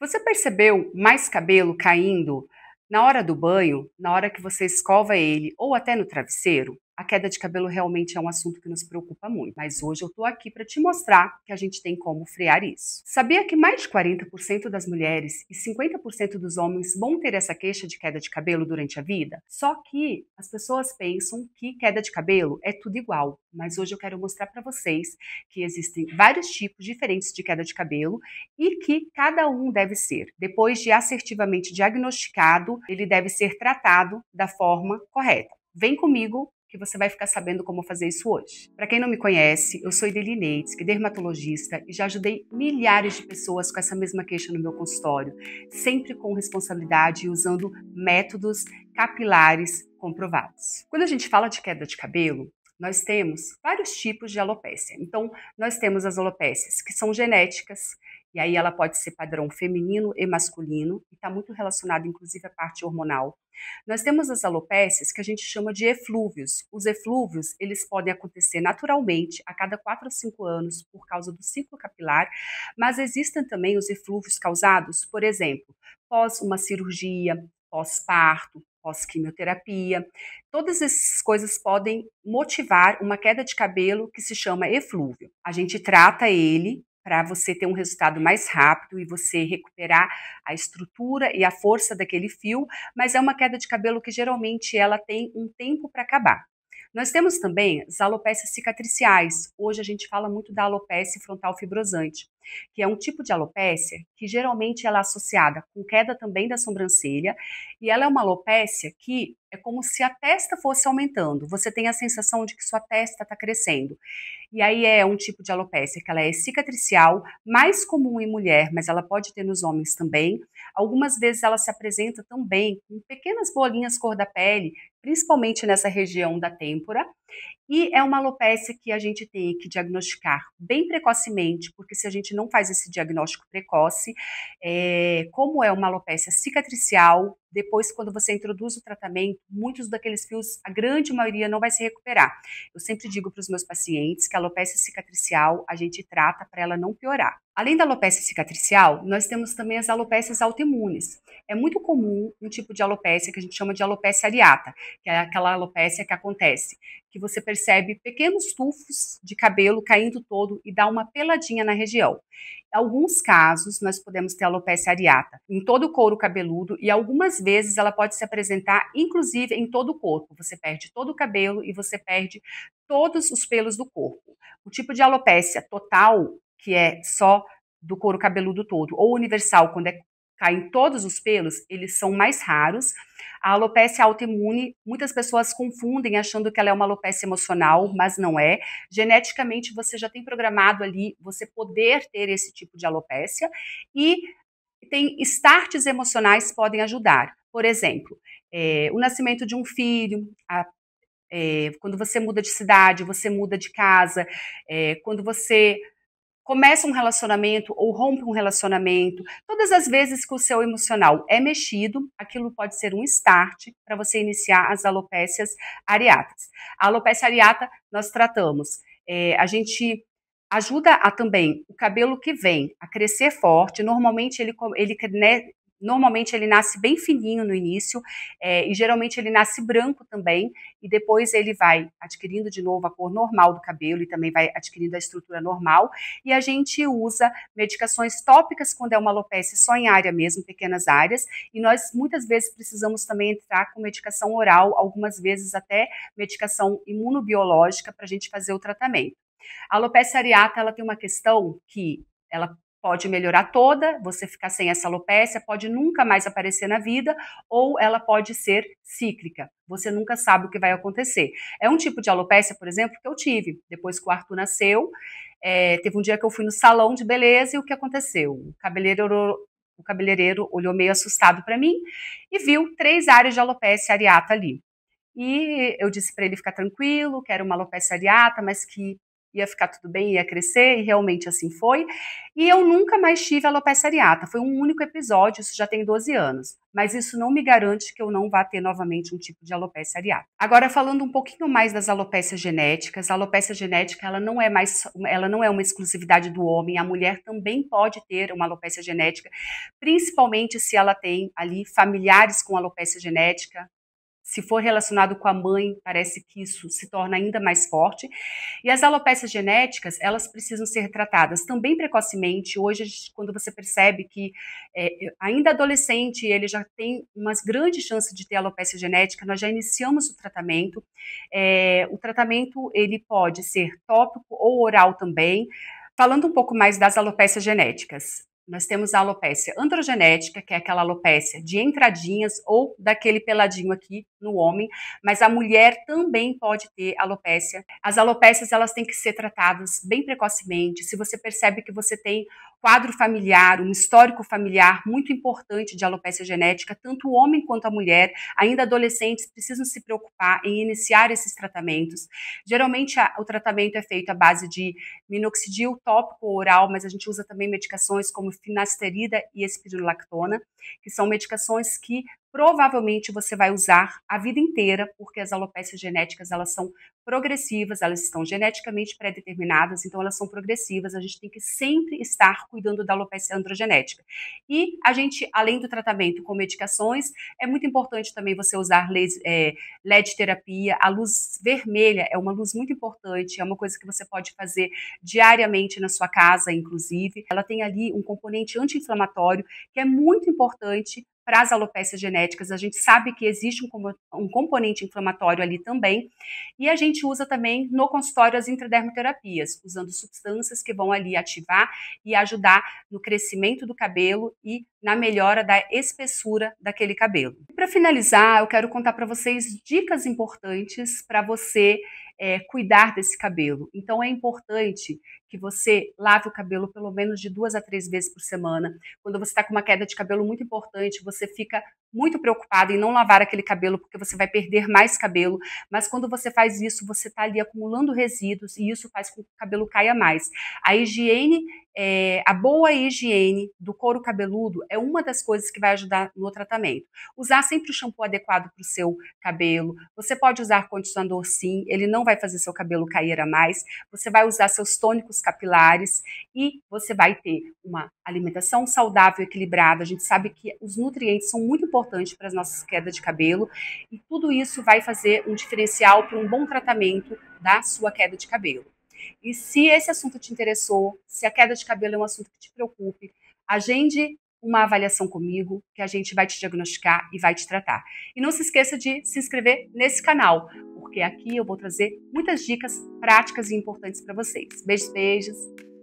Você percebeu mais cabelo caindo na hora do banho, na hora que você escova ele ou até no travesseiro? A queda de cabelo realmente é um assunto que nos preocupa muito, mas hoje eu tô aqui para te mostrar que a gente tem como frear isso. Sabia que mais de 40% das mulheres e 50% dos homens vão ter essa queixa de queda de cabelo durante a vida? Só que as pessoas pensam que queda de cabelo é tudo igual, mas hoje eu quero mostrar para vocês que existem vários tipos diferentes de queda de cabelo e que cada um deve ser. Depois de assertivamente diagnosticado, ele deve ser tratado da forma correta. Vem comigo que você vai ficar sabendo como fazer isso hoje. Para quem não me conhece, eu sou Ideli Neitsky, dermatologista, e já ajudei milhares de pessoas com essa mesma queixa no meu consultório, sempre com responsabilidade e usando métodos capilares comprovados. Quando a gente fala de queda de cabelo, nós temos vários tipos de alopécia. Então, nós temos as alopécias que são genéticas, e aí ela pode ser padrão feminino e masculino, e está muito relacionado, inclusive, à parte hormonal. Nós temos as alopécias que a gente chama de eflúvios. Os eflúvios, eles podem acontecer naturalmente a cada 4 ou 5 anos por causa do ciclo capilar, mas existem também os eflúvios causados, por exemplo, pós uma cirurgia, pós-parto, pós-quimioterapia. Todas essas coisas podem motivar uma queda de cabelo que se chama eflúvio. A gente trata ele para você ter um resultado mais rápido e você recuperar a estrutura e a força daquele fio, mas é uma queda de cabelo que geralmente ela tem um tempo para acabar. Nós temos também as alopécias cicatriciais. Hoje a gente fala muito da alopécia frontal fibrosante, que é um tipo de alopécia que geralmente ela é associada com queda também da sobrancelha, e ela é uma alopécia que é como se a testa fosse aumentando. Você tem a sensação de que sua testa está crescendo. E aí é um tipo de alopécia que ela é cicatricial, mais comum em mulher, mas ela pode ter nos homens também. Algumas vezes ela se apresenta também com pequenas bolinhas cor da pele, principalmente nessa região da têmpora. E é uma alopécia que a gente tem que diagnosticar bem precocemente, porque se a gente não faz esse diagnóstico precoce, como é uma alopécia cicatricial, depois quando você introduz o tratamento, muitos daqueles fios, a grande maioria não vai se recuperar. Eu sempre digo para os meus pacientes que a alopécia cicatricial a gente trata para ela não piorar. Além da alopécia cicatricial, nós temos também as alopécias autoimunes. É muito comum um tipo de alopécia que a gente chama de alopécia areata, que é aquela alopécia que acontece, que você percebe pequenos tufos de cabelo caindo todo e dá uma peladinha na região. Em alguns casos, nós podemos ter alopécia areata em todo o couro cabeludo e algumas vezes ela pode se apresentar, inclusive, em todo o corpo. Você perde todo o cabelo e você perde todos os pelos do corpo. O tipo de alopécia total, que é só do couro cabeludo todo, ou universal, quando caem todos os pelos, eles são mais raros. A alopécia autoimune, muitas pessoas confundem achando que ela é uma alopécia emocional, mas não é. Geneticamente, você já tem programado ali você poder ter esse tipo de alopécia e tem starts emocionais que podem ajudar. Por exemplo, o nascimento de um filho, quando você muda de cidade, você muda de casa, quando você começa um relacionamento ou rompe um relacionamento, todas as vezes que o seu emocional é mexido, aquilo pode ser um start para você iniciar as alopécias areatas. A alopécia areata nós tratamos, a gente ajuda a também o cabelo que vem a crescer forte, normalmente ele nasce bem fininho no início, e geralmente ele nasce branco também, e depois ele vai adquirindo de novo a cor normal do cabelo e também vai adquirindo a estrutura normal, e a gente usa medicações tópicas quando é uma alopécia só em área mesmo, pequenas áreas, e nós muitas vezes precisamos também entrar com medicação oral, algumas vezes até medicação imunobiológica para a gente fazer o tratamento. A alopécia areata, ela tem uma questão que ela pode melhorar toda, você ficar sem essa alopécia, pode nunca mais aparecer na vida, ou ela pode ser cíclica. Você nunca sabe o que vai acontecer. É um tipo de alopécia, por exemplo, que eu tive. Depois que o Arthur nasceu, teve um dia que eu fui no salão de beleza e o que aconteceu? O cabeleireiro olhou meio assustado para mim e viu 3 áreas de alopécia areata ali. E eu disse para ele ficar tranquilo, que era uma alopécia areata, mas que ia ficar tudo bem, ia crescer, e realmente assim foi. E eu nunca mais tive alopecia areata, foi um único episódio, isso já tem 12 anos. Mas isso não me garante que eu não vá ter novamente um tipo de alopecia areata. Agora, falando um pouquinho mais das alopécias genéticas, a alopecia genética ela não é uma exclusividade do homem, a mulher também pode ter uma alopecia genética, principalmente se ela tem ali familiares com alopecia genética. Se for relacionado com a mãe, parece que isso se torna ainda mais forte. E as alopécias genéticas, elas precisam ser tratadas também precocemente. Hoje, quando você percebe que ainda adolescente, ele já tem umas grandes chances de ter alopecia genética, nós já iniciamos o tratamento. O tratamento, ele pode ser tópico ou oral também. Falando um pouco mais das alopécias genéticas, nós temos a alopécia androgenética, que é aquela alopécia de entradinhas ou daquele peladinho aqui no homem, mas a mulher também pode ter alopécia. As alopécias, elas têm que ser tratadas bem precocemente. Se você percebe que você tem quadro familiar, um histórico familiar muito importante de alopécia genética, tanto o homem quanto a mulher, ainda adolescentes, precisam se preocupar em iniciar esses tratamentos. Geralmente, o tratamento é feito à base de minoxidil tópico ou oral, mas a gente usa também medicações como finasterida e espironolactona, que são medicações que provavelmente você vai usar a vida inteira, porque as alopécias genéticas, elas são progressivas, elas estão geneticamente pré-determinadas, então elas são progressivas, a gente tem que sempre estar cuidando da alopécia androgenética. E a gente, além do tratamento com medicações, é muito importante também você usar LED terapia, a luz vermelha é uma luz muito importante, é uma coisa que você pode fazer diariamente na sua casa, inclusive. Ela tem ali um componente anti-inflamatório que é muito importante para as alopécias genéticas. A gente sabe que existe um componente inflamatório ali também, e a gente usa também no consultório as intradermoterapias, usando substâncias que vão ali ativar e ajudar no crescimento do cabelo e na melhora da espessura daquele cabelo. Para finalizar, eu quero contar para vocês dicas importantes para você cuidar desse cabelo. Então é importante que você lave o cabelo pelo menos de 2 a 3 vezes por semana. Quando você está com uma queda de cabelo muito importante, você fica muito preocupado em não lavar aquele cabelo porque você vai perder mais cabelo, mas quando você faz isso, você está ali acumulando resíduos e isso faz com que o cabelo caia mais. A higiene, a boa higiene do couro cabeludo é uma das coisas que vai ajudar no tratamento. Usar sempre o shampoo adequado para o seu cabelo. Você pode usar condicionador sim, ele não vai fazer seu cabelo cair a mais. Você vai usar seus tônicos capilares e você vai ter uma alimentação saudável, equilibrada. A gente sabe que os nutrientes são muito importantes para as nossas quedas de cabelo e tudo isso vai fazer um diferencial para um bom tratamento da sua queda de cabelo. E se esse assunto te interessou, se a queda de cabelo é um assunto que te preocupe, agende uma avaliação comigo, que a gente vai te diagnosticar e vai te tratar. E não se esqueça de se inscrever nesse canal, porque aqui eu vou trazer muitas dicas práticas e importantes para vocês. Beijos, beijos!